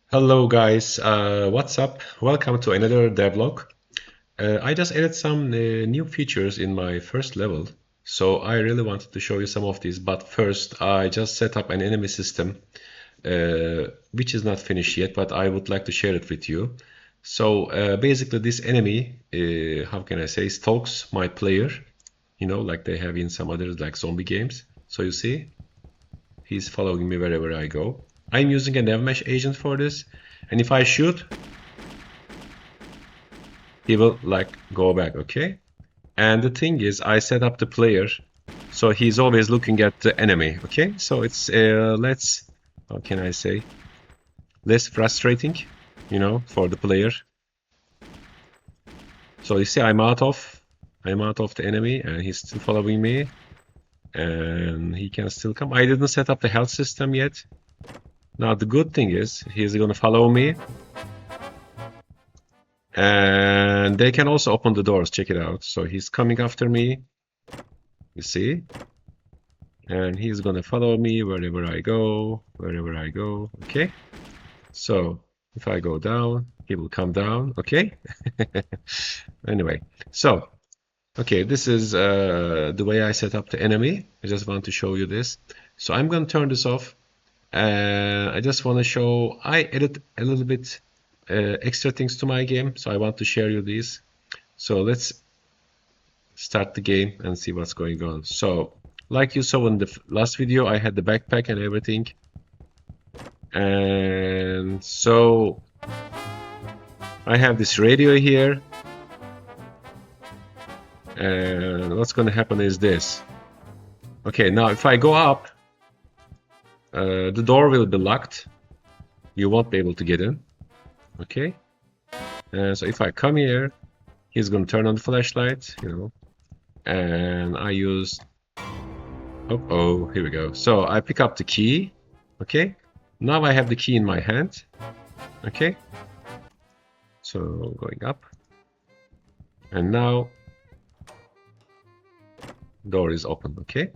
Hello guys, what's up? Welcome to another devlog. I just added some new features in my first level, so I really wanted to show you some of these. But first, I just set up an enemy system, which is not finished yet, but I would like to share it with you. So basically, this enemy, how can I say, stalks my player, like they have in some others, like zombie games. So you see, he's following me wherever I go. I'm using a NavMesh agent for this, and if I shoot, he will like go back, okay? And the thing is, I set up the player, so he's always looking at the enemy, okay? So it's less, how can I say, less frustrating, for the player. So you see, I'm out of the enemy, and he's still following me, and he can still come. I didn't set up the health system yet. Now the good thing is, he's gonna follow me, and they can also open the doors. Check it out. So he's coming after me. You see? And he's gonna follow me wherever I go, okay? So if I go down, he will come down, okay? Anyway, so, okay, this is the way I set up the enemy. I just want to show you this. So I'm gonna turn this off. I just want to show, I added a little bit extra things to my game, so I want to share you these. So let's start the game and see what's going on. So, like you saw in the last video, I had the backpack and everything. And so, I have this radio here. And what's going to happen is this. Okay, now if I go up, the door will be locked. You won't be able to get in. Okay? And so if I come here, he's going to turn on the flashlight, and I use, oh, here we go. So I pick up the key, okay? Now I have the key in my hand, okay? So going up, and now door is open, okay?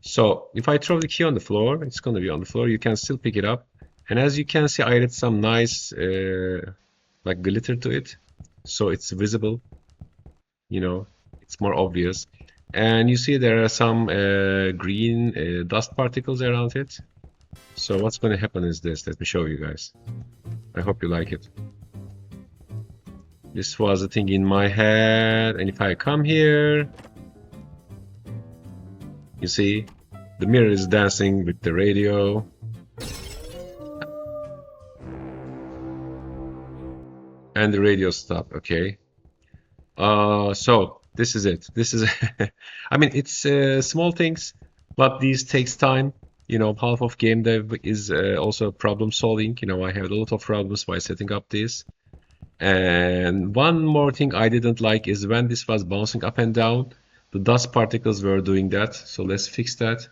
So if I throw the key on the floor, it's going to be on the floor. You can still pick it up, and as you can see, I added some nice like glitter to it, so it's visible. It's more obvious. And you see there are some green dust particles around it. So what's going to happen is this. Let me show you guys. I hope you like it. This was the thing in my head, and if I come here, you see, the mirror is dancing with the radio. And the radio stopped, okay? So this is it. This is, I mean, it's small things, but these takes time. Half of game dev is also problem solving. I had a lot of problems by setting up this. And one more thing I didn't like is when this was bouncing up and down, the dust particles were doing that. So let's fix that.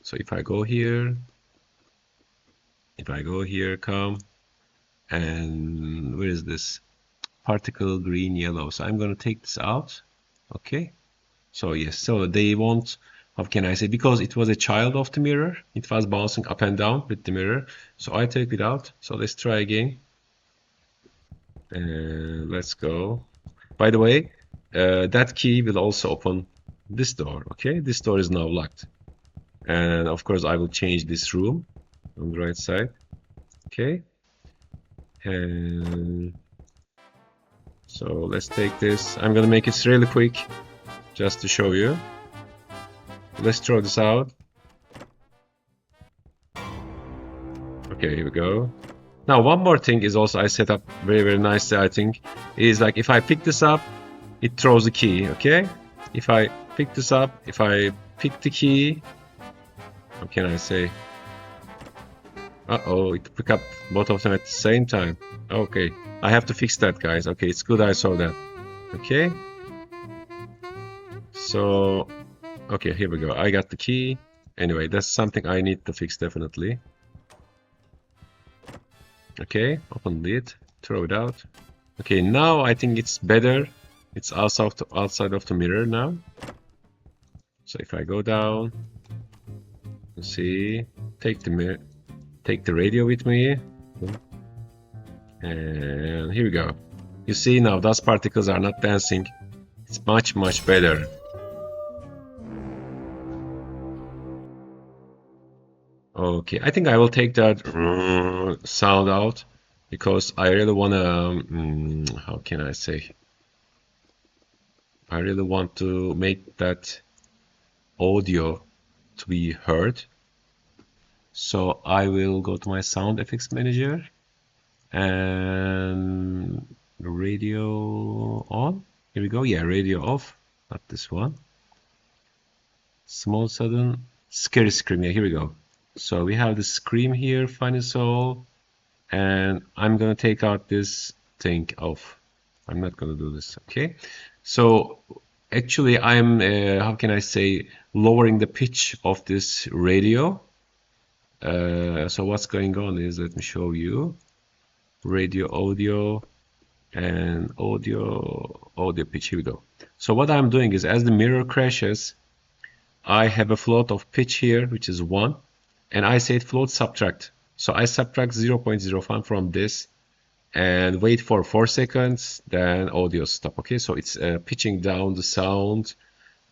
So if I go here, come, and where is this? Particle green, yellow. So I'm going to take this out. Okay. So yes, so they won't, how can I say, because it was a child of the mirror, it was bouncing up and down with the mirror. So I take it out. So let's try again. Let's go. By the way, that key will also open this door. Okay, this door is now locked. And of course, I will change this room on the right side. Okay. And so let's take this. I'm gonna make it really quick just to show you. Let's throw this out. Okay, here we go. Now, one more thing is also I set up very, very nicely, I think, is like if I pick this up, it throws the key, okay? If I pick this up, if I pick the key, what can I say? Uh-oh, it picked up both of them at the same time. Okay, I have to fix that, guys. Okay, it's good I saw that. Okay. So, okay, here we go. I got the key. Anyway, that's something I need to fix definitely. Okay, open lid, throw it out. Okay, now I think it's better. It's outside of the mirror now. So if I go down, you see, take the radio with me. And here we go. You see now dust particles are not dancing. It's much better. Okay, I think I will take that sound out because I really wanna, how can I say? I really want to make that audio to be heard. So I will go to my sound effects manager and radio on. Here we go. Yeah, radio off. Not this one. Small sudden scary scream. Yeah, here we go. So we have the scream here, funny soul, and I'm gonna take out this thing off. I'm not gonna do this. Okay. So actually, I'm how can I say lowering the pitch of this radio. So what's going on is, let me show you. Radio audio and audio pitch. Here we go. So what I'm doing is, as the mirror crashes, I have a float of pitch here, which is 1, and I say float subtract. So I subtract 0.05 from this and wait for 4 seconds, then audio stop. Okay, so it's pitching down the sound,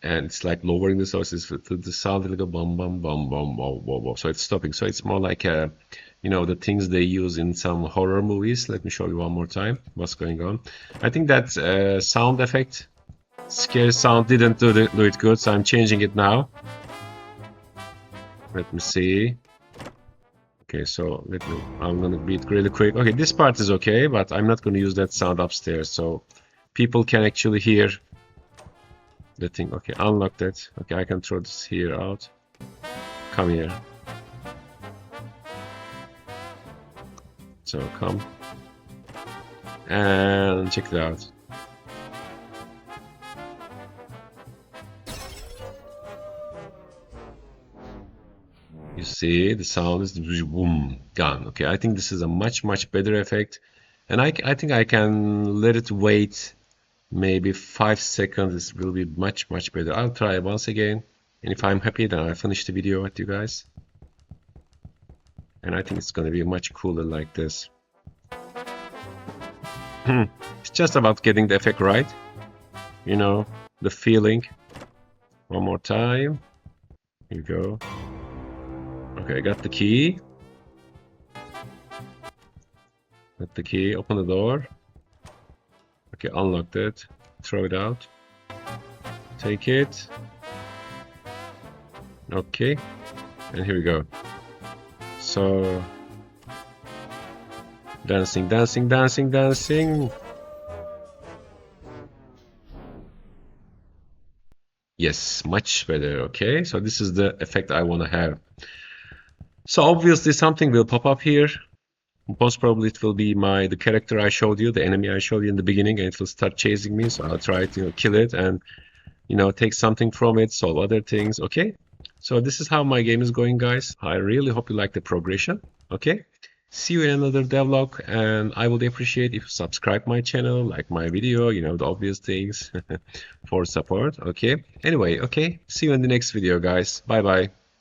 and it's like lowering the sources to the sound a little bum bum bum bum bum bum bum. So it's stopping. So it's more like the things they use in some horror movies. Let me show you one more time what's going on. I think that sound effect, scary sound, didn't do it good, so I'm changing it now. Let me see. Okay, so I'm gonna beat really quick. Okay, this part is okay, but I'm not gonna use that sound upstairs, so people can actually hear the thing. Okay, unlock that. Okay, I can throw this here out. Come here. So come and check it out. You see, the sound is boom, gone. Okay, I think this is a much better effect, and I think I can let it wait maybe 5 seconds. This will be much better. I'll try it once again, and if I'm happy, then I finish the video with you guys. And I think it's gonna be much cooler like this. It's just about getting the effect right, the feeling. One more time. Here we go. Okay, I got the key. Got the key, open the door. Okay, unlock it, throw it out. Take it. Okay, and here we go. So, dancing. Yes, much better. Okay, so this is the effect I want to have. So obviously something will pop up here. Most probably it will be the character I showed you, the enemy I showed you in the beginning, and it will start chasing me. So I'll try to kill it and take something from it, solve other things. Okay, so this is how my game is going, guys. I really hope you like the progression. Okay, see you in another devlog, and I would appreciate if you subscribe my channel, like my video, the obvious things for support. Okay, anyway, okay, see you in the next video, guys. Bye bye.